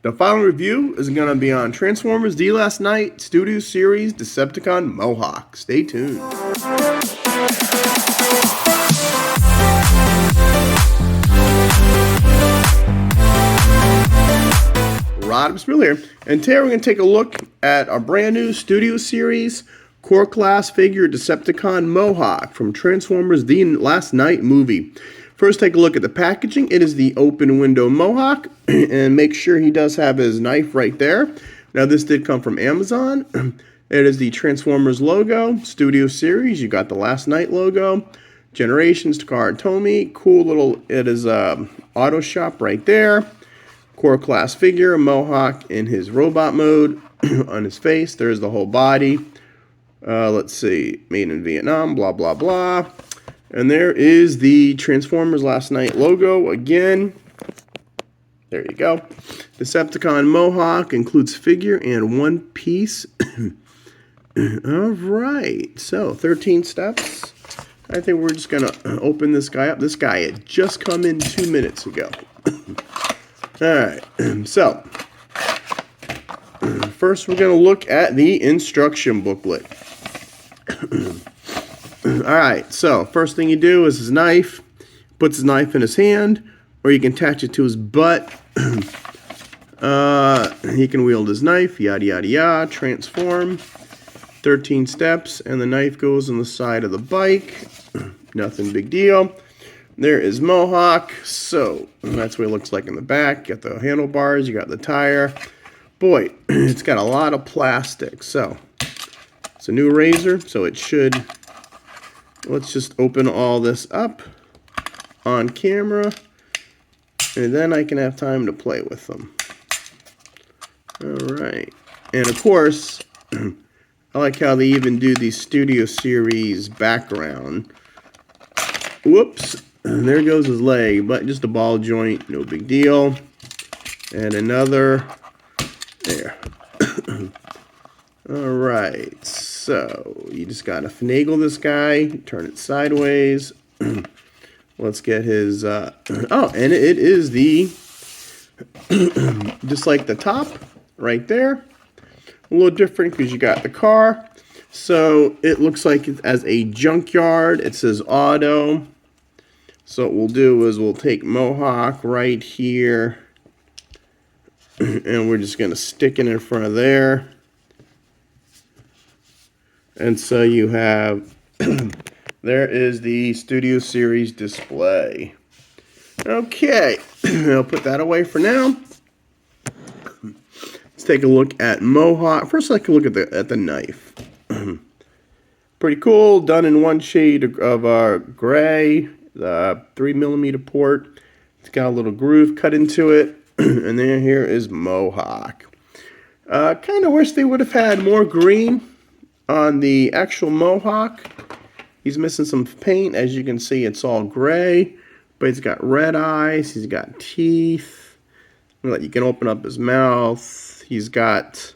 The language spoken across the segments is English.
The final review is going to be on Transformers The Last Night Studio Series Decepticon Mohawk. Stay tuned. Rodimusbill here, and today we're going to take a look at our brand new Studio Series Core Class figure Decepticon Mohawk from Transformers The Last Night movie. First, take a look at the packaging. It is the open window Mohawk, and make sure he does have his knife right there. Now, this did come from Amazon. It is the Transformers logo, Studio Series. You got the Last Night logo, Generations, Takara Tomy. Cool little, it is auto shop right there. Core Class figure, Mohawk in his robot mode. On his face, there's the whole body. Let's see, made in Vietnam, blah, blah, blah. And there is the Transformers Last Night logo again. There you go. Decepticon Mohawk includes figure and one piece. All right, so 13 steps. I think we're just going to open this guy up. This guy had just come in 2 minutes ago. All right, so first we're going to look at the instruction booklet. All right, so first thing you do is his knife. Puts his knife in his hand, or you can attach it to his butt. He can wield his knife, yada, yada, yada, transform. 13 steps, and the knife goes on the side of the bike. Nothing big deal. There is Mohawk, so that's what it looks like in the back. You got the handlebars, you got the tire. Boy, it's got a lot of plastic, so it's a new razor, so it should. Let's just open all this up on camera, and then I can have time to play with them. All right, and of course, I like how they even do the Studio Series background. Whoops. There goes his leg, but just a ball joint, no big deal. And another, there. Alright, so you just gotta finagle this guy, turn it sideways. Let's get his, oh, and it is the, just like the top, right there. A little different because you got the car. So it looks like it's as a junkyard. It says auto. So what we'll do is we'll take Mohawk right here, and we're just going to stick it in front of there. And so you have, there is the Studio Series display. Okay, I'll put that away for now. Let's take a look at Mohawk. First, let's take a look at the knife. Pretty cool, done in one shade of gray. The 3mm port. It's got a little groove cut into it. And then here is Mohawk. Kind of wish they would have had more green on the actual Mohawk. He's missing some paint. As you can see, it's all gray. But he's got red eyes. He's got teeth. You can open up his mouth. He's got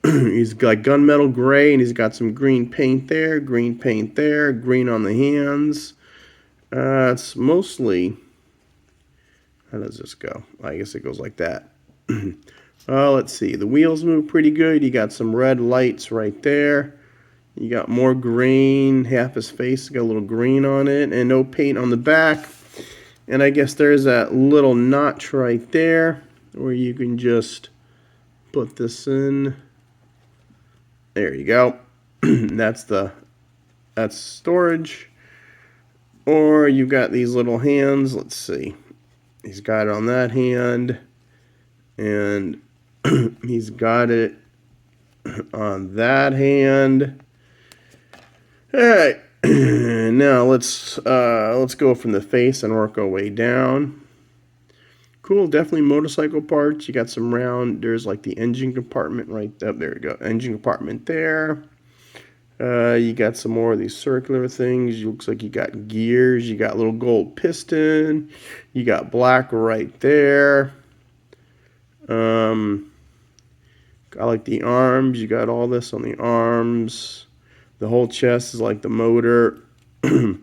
gunmetal gray, and he's got some green paint there, green paint there, green on the hands. It's mostly, how does this go? I guess it goes like that. Let's see. The wheels move pretty good. You got some red lights right there. You got more green. Half his face got a little green on it, and no paint on the back. And I guess there's that little notch right there where you can just put this in. There you go. That's storage. Or you've got these little hands. Let's see. He's got it on that hand. And he's got it on that hand. Alright. Now let's go from the face and work our way down. Cool, definitely motorcycle parts. You got some round, there's like the engine compartment right up there. You go, engine compartment there. You got some more of these circular things. Looks like you got gears. You got a little gold piston. You got black right there. I like the arms. You got all this on the arms. The whole chest is like the motor. And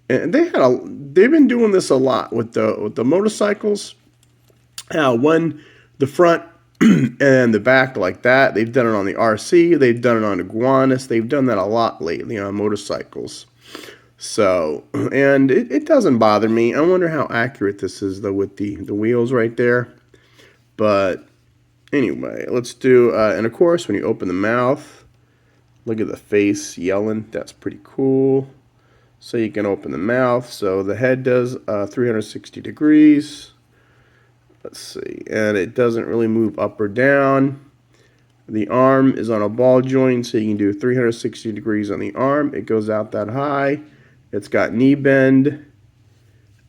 they've been doing this a lot with the motorcycles. When the front and the back like that. They've done it on the RC. They've done it on iguanas. They've done that a lot lately on motorcycles. So, and it doesn't bother me. I wonder how accurate this is, though, with the wheels right there. But anyway, let's do, and of course, when you open the mouth, look at the face yelling. That's pretty cool. So you can open the mouth. So the head does 360 degrees. Let's see. And it doesn't really move up or down. The arm is on a ball joint, so you can do 360 degrees on the arm. It goes out that high. It's got knee bend,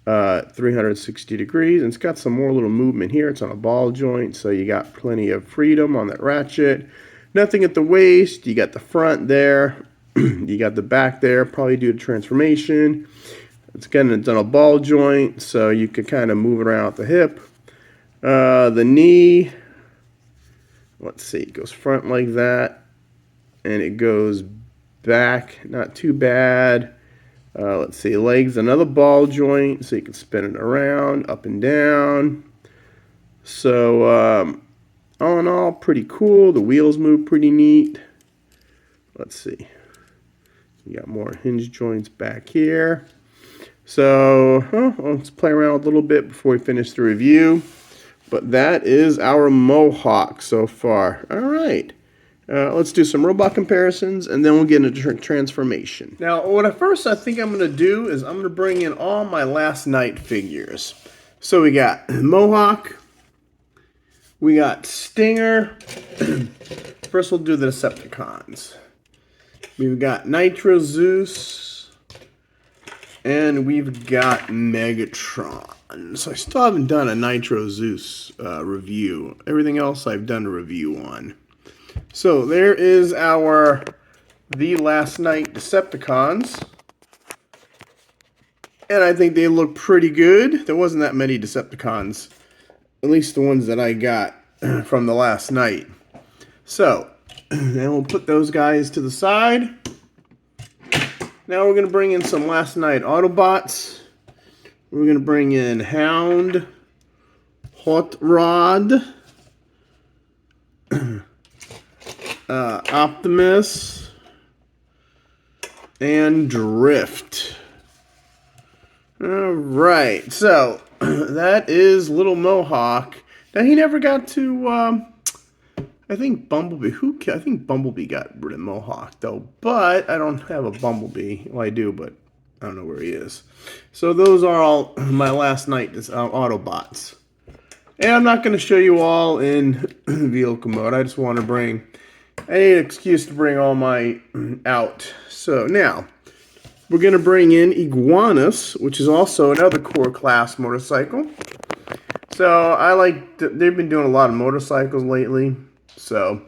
360 degrees. And it's got some more little movement here. It's on a ball joint, so you got plenty of freedom on that ratchet. Nothing at the waist. You got the front there. You got the back there, probably due to transformation. It's on a ball joint, so you can kind of move it around at the hip. The knee, let's see, it goes front like that, and it goes back, not too bad. Let's see, legs, another ball joint, so you can spin it around, up and down. So, all in all, pretty cool. The wheels move pretty neat. Let's see. You got more hinge joints back here. So, let's play around a little bit before we finish the review. But that is our Mohawk so far. All right. Let's do some robot comparisons, and then we'll get into transformation. Now, first I think I'm going to do is I'm going to bring in all my last night figures. So we got Mohawk. We got Stinger. First we'll do the Decepticons. We've got Nitro Zeus. And we've got Megatron. So I still haven't done a Nitro Zeus review. Everything else I've done a review on. So there is our The Last Night Decepticons. And I think they look pretty good. There wasn't that many Decepticons. At least the ones that I got from the last night. So, then we'll put those guys to the side. Now we're going to bring in some last night Autobots. We're going to bring in Hound, Hot Rod, Optimus, and Drift. Alright, so that is Little Mohawk. Now he never got to, I think Bumblebee. I think Bumblebee got rid of Mohawk, though. But I don't have a Bumblebee. Well, I do, but I don't know where he is. So those are all my last night Autobots. And I'm not going to show you all in vehicle mode. I just want to bring... I need an excuse to bring all my out. So now, we're going to bring in Iguanas, which is also another core class motorcycle. So they've been doing a lot of motorcycles lately. So,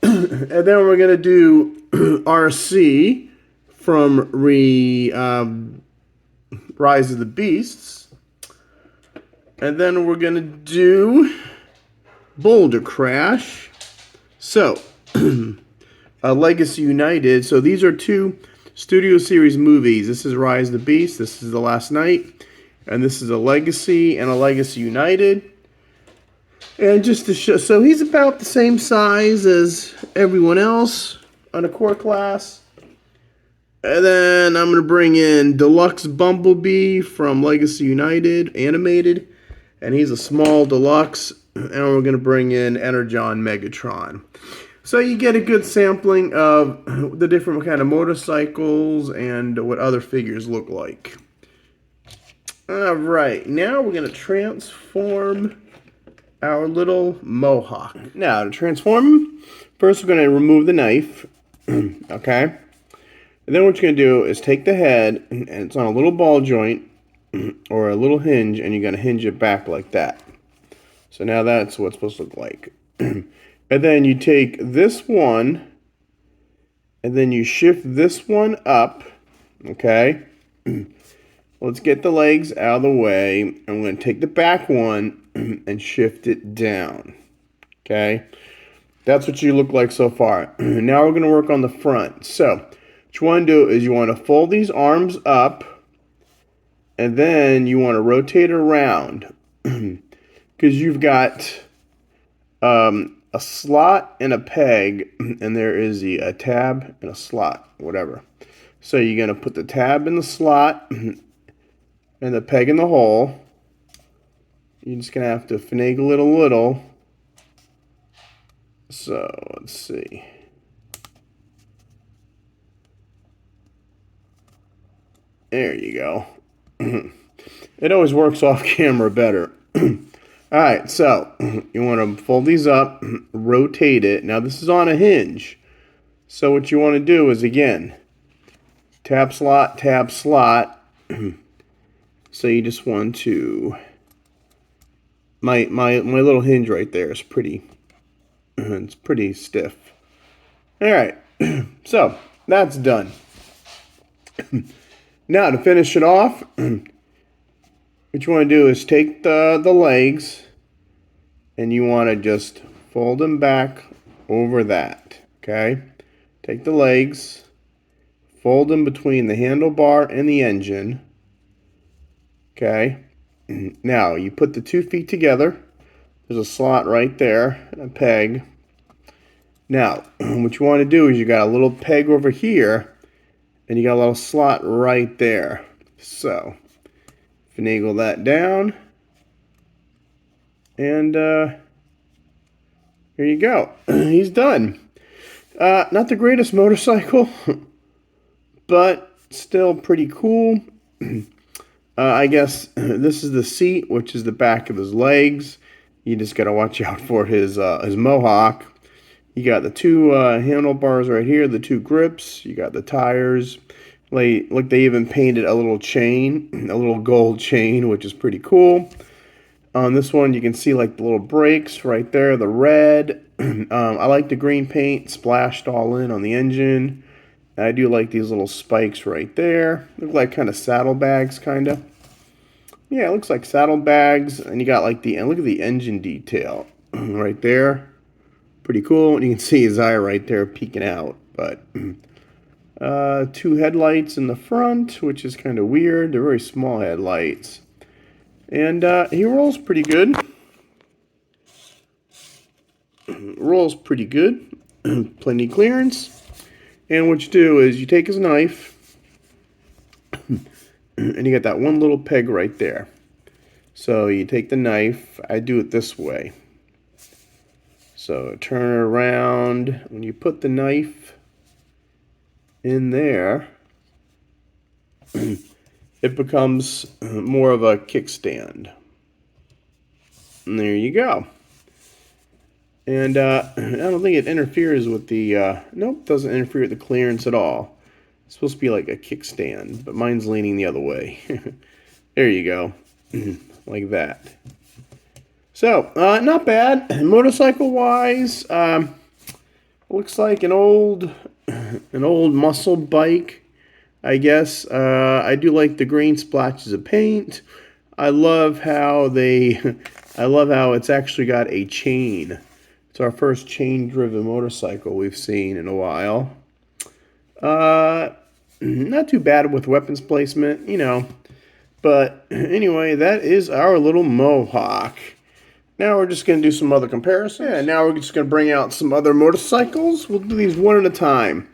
and then we're going to do RC from Rise of the Beasts. And then we're going to do Boulder Crash. So, Legacy United. So these are two Studio Series movies. This is Rise of the Beast. This is The Last Night. And this is a Legacy and a Legacy United. And just to show, so he's about the same size as everyone else on a core class. And then I'm going to bring in Deluxe Bumblebee from Legacy United, animated. And he's a small deluxe. And we're going to bring in Energon Megatron. So you get a good sampling of the different kind of motorcycles and what other figures look like. Alright, now we're going to transform our little Mohawk. Now, to transform him, first we're going to remove the knife. Okay? And then what you're going to do is take the head, and it's on a little ball joint, or a little hinge, and you're going to hinge it back like that. So now that's what it's supposed to look like. And then you take this one, and then you shift this one up, okay? Let's get the legs out of the way. I'm going to take the back one and shift it down, okay? That's what you look like so far. Now we're going to work on the front. So what you want to do is you want to fold these arms up, and then you want to rotate around because you've got a slot and a peg, and there is a tab and a slot, whatever. So you're going to put the tab in the slot and the peg in the hole. You're just going to have to finagle it a little. So, let's see. There you go. It always works off camera better. Alright, so you want to fold these up, rotate it. Now this is on a hinge. So what you want to do is, again, tab, slot, tab, slot. So you just want to... My little hinge right there is pretty... It's pretty stiff. Alright, so that's done. Now to finish it off, what you want to do is take the legs and you want to just fold them back over that. Okay? Take the legs, fold them between the handlebar and the engine. Okay? Now you put the 2 feet together. There's a slot right there and a peg. Now, what you want to do is you got a little peg over here and you got a little slot right there. So, finagle that down. And here you go. He's done. Not the greatest motorcycle, but still pretty cool. I guess this is the seat, which is the back of his legs. You just got to watch out for his Mohawk. You got the 2 handlebars right here, the 2 grips. You got the tires. Like they even painted a little chain, a little gold chain, which is pretty cool. On this one, you can see like the little brakes right there, the red. I like the green paint splashed all in on the engine. I do like these little spikes right there. Look like kind of saddlebags, kind of. Yeah, it looks like saddlebags. And you got like and look at the engine detail right there. Pretty cool. And you can see his eye right there peeking out. But 2 headlights in the front, which is kind of weird. They're very small headlights. And he rolls pretty good. Rolls pretty good. Plenty clearance. And what you do is you take his knife and you got that one little peg right there. So you take the knife. I do it this way. So turn it around. When you put the knife in there, it becomes more of a kickstand. And there you go. And I don't think it interferes with the... nope, doesn't interfere with the clearance at all. It's supposed to be like a kickstand, but mine's leaning the other way. There you go. Like that. So, not bad. Motorcycle-wise, looks like an old muscle bike, I guess. I do like the green splotches of paint. I love how it's actually got a chain. It's our first chain-driven motorcycle we've seen in a while. Not too bad with weapons placement, you know. But anyway, that is our little Mohawk. Now we're just going to do some other comparisons. Yeah, now we're just going to bring out some other motorcycles. We'll do these one at a time.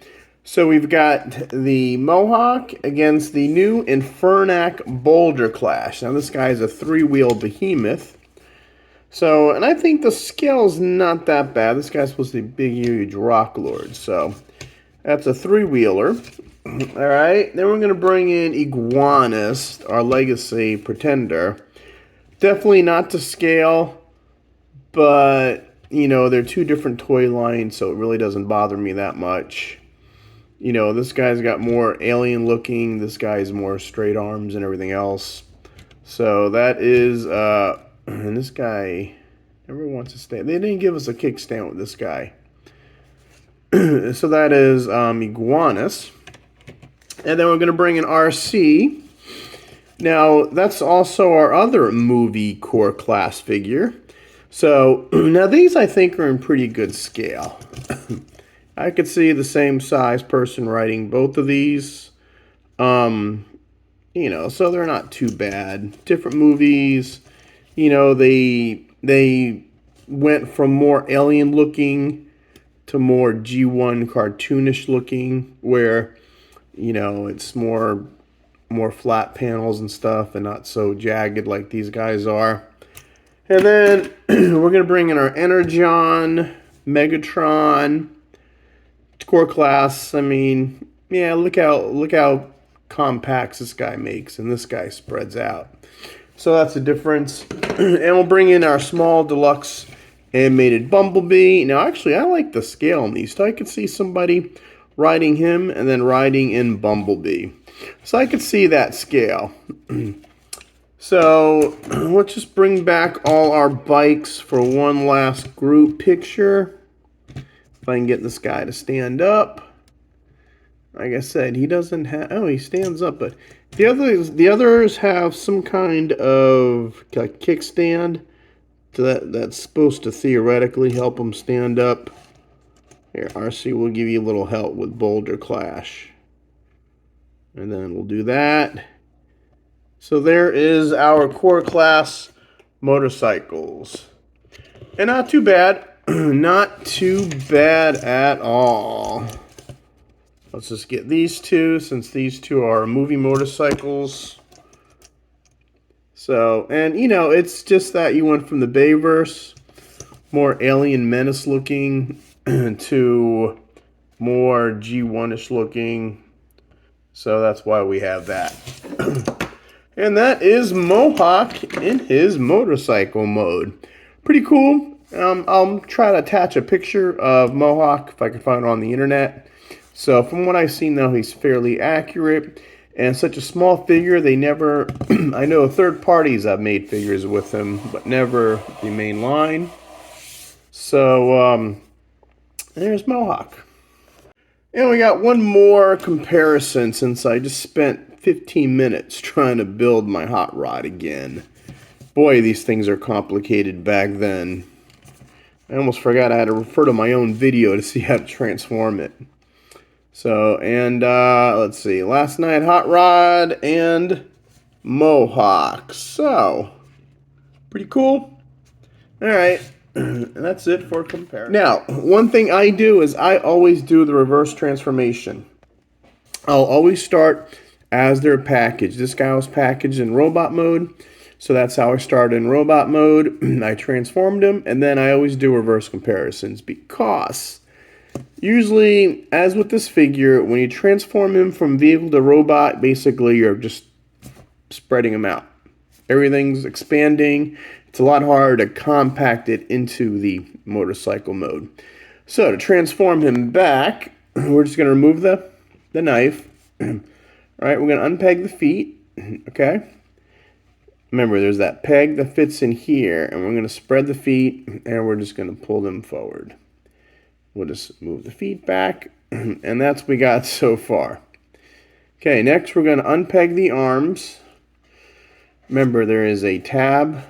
So we've got the Mohawk against the new Infernac Boulder Clash. Now this guy is a 3-wheel behemoth. So, and I think the scale's not that bad. This guy's supposed to be a big, huge rock lord. So, that's a 3-wheeler. Alright, then we're going to bring in Iguanas, our legacy pretender. Definitely not to scale, but, you know, they're 2 different toy lines, so it really doesn't bother me that much. You know, this guy's got more alien looking. This guy's more straight arms and everything else. So, that is... and this guy never wants to stay. They didn't give us a kickstand with this guy. So that is Iguanas. And then we're going to bring in RC. Now, that's also our other movie core class figure. So, now these I think are in pretty good scale. I could see the same size person riding both of these. You know, so they're not too bad. Different movies. You know, they went from more alien looking to more G1 cartoonish looking, where, you know, it's more flat panels and stuff and not so jagged like these guys are. And then we're going to bring in our Energon, Megatron, core class. I mean, yeah, look how compacts this guy makes, and this guy spreads out. So that's the difference. And we'll bring in our small deluxe animated Bumblebee. Now, actually, I like the scale on these. So I could see somebody riding him and then riding in Bumblebee. So I could see that scale. So let's just bring back all our bikes for one last group picture. If I can get this guy to stand up. Like I said, he doesn't have... Oh, he stands up, but the others have some kind of kickstand that's supposed to theoretically help them stand up. Here, RC will give you a little help with Boulder Clash. And then we'll do that. So there is our core class motorcycles. And not too bad. Not too bad at all. Let's just get these two, since these two are movie motorcycles. So, and you know, it's just that you went from the Bayverse, more Alien Menace looking, to more G1-ish looking. So that's why we have that. And that is Mohawk in his motorcycle mode. Pretty cool. I'll try to attach a picture of Mohawk if I can find it on the internet. So from what I've seen, though, he's fairly accurate. And such a small figure, they never... I know third parties have made figures with him, but never the main line. So, there's Mohawk. And we got one more comparison, since I just spent 15 minutes trying to build my hot rod again. Boy, these things are complicated back then. I almost forgot I had to refer to my own video to see how to transform it. So, and let's see, last night hot rod and Mohawk. So, pretty cool. All right, and that's it for comparison. Now, one thing I do is I always do the reverse transformation. I'll always start as they're packaged. This guy was packaged in robot mode, so that's how I started in robot mode. I transformed him, and then I always do reverse comparisons, because usually, as with this figure, when you transform him from vehicle to robot, basically you're just spreading him out. Everything's expanding. It's a lot harder to compact it into the motorcycle mode. So to transform him back, we're just going to remove the knife. All right, we're going to unpeg the feet. Okay. Remember, there's that peg that fits in here, and we're going to spread the feet, and we're just going to pull them forward. We'll just move the feet back, and that's what we got so far. Okay, next we're going to unpeg the arms. Remember, there is a tab,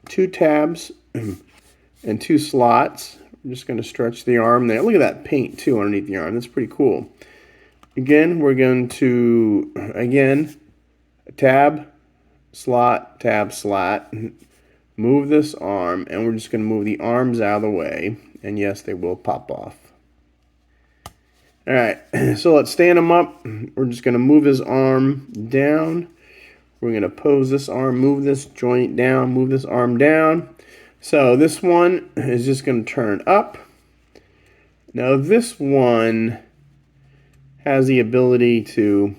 2 tabs, and 2 slots. I'm just going to stretch the arm there. Look at that paint, too, underneath the arm. That's pretty cool. Again, we're going to, tab, slot, tab, slot. Move this arm, and we're just going to move the arms out of the way. And yes, they will pop off. All right, so let's stand him up. We're just going to move his arm down. We're going to pose this arm, move this joint down, move this arm down. So this one is just going to turn up. Now this one has the ability to,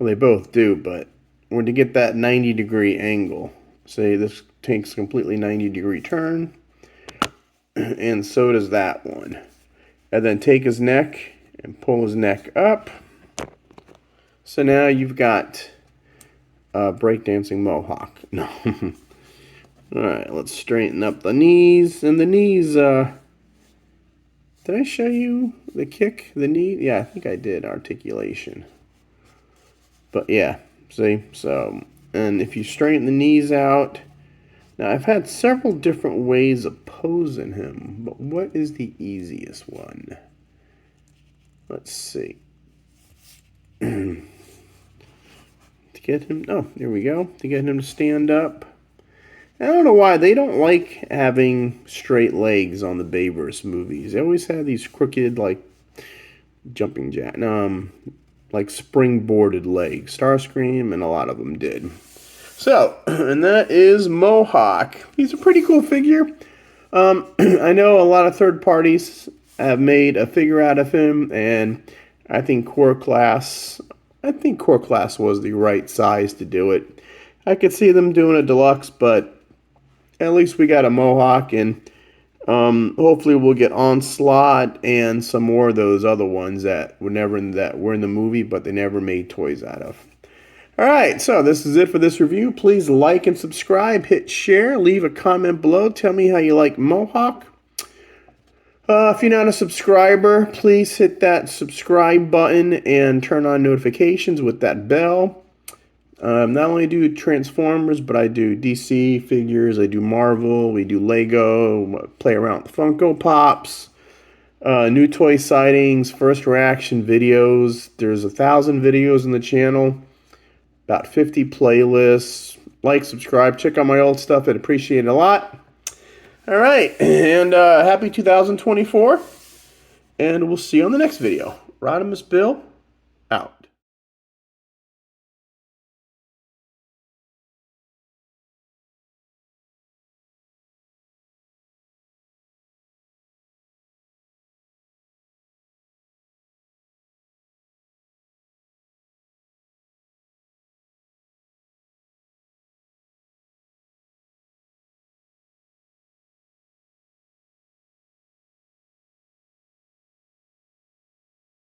well, they both do, but we're to get that 90-degree angle. Say this takes a completely 90-degree turn. And so does that one. And then take his neck and pull his neck up. So now you've got breakdancing Mohawk. No. Alright, let's straighten up the knees. And the knees, did I show you the kick? The knee? Yeah, I think I did, articulation. But yeah, see? So, and if you straighten the knees out. Now, I've had several different ways of posing him, but what is the easiest one? Let's see. To get him, oh, there we go. To get him to stand up. I don't know why they don't like having straight legs on the Bayverse movies. They always have these crooked, like jumping jack, like springboarded legs. Starscream and a lot of them did. So, and that is Mohawk. He's a pretty cool figure. I know a lot of third parties have made a figure out of him, and I think Core Class was the right size to do it. I could see them doing a deluxe, but at least we got a Mohawk, and hopefully we'll get Onslaught and some more of those other ones that were in the movie, but they never made toys out of. Alright, so this is it for this review. Please like and subscribe, hit share, leave a comment below. Tell me how you like Mohawk. If you're not a subscriber, please hit that subscribe button and turn on notifications with that bell. Not only do Transformers, but I do DC figures, I do Marvel, we do Lego, play around with Funko Pops, new toy sightings, first reaction videos. There's 1,000 videos on the channel. About 50 playlists. Like, subscribe, check out my old stuff. I'd appreciate it a lot. All right, and happy 2024. And we'll see you on the next video. Rodimusbill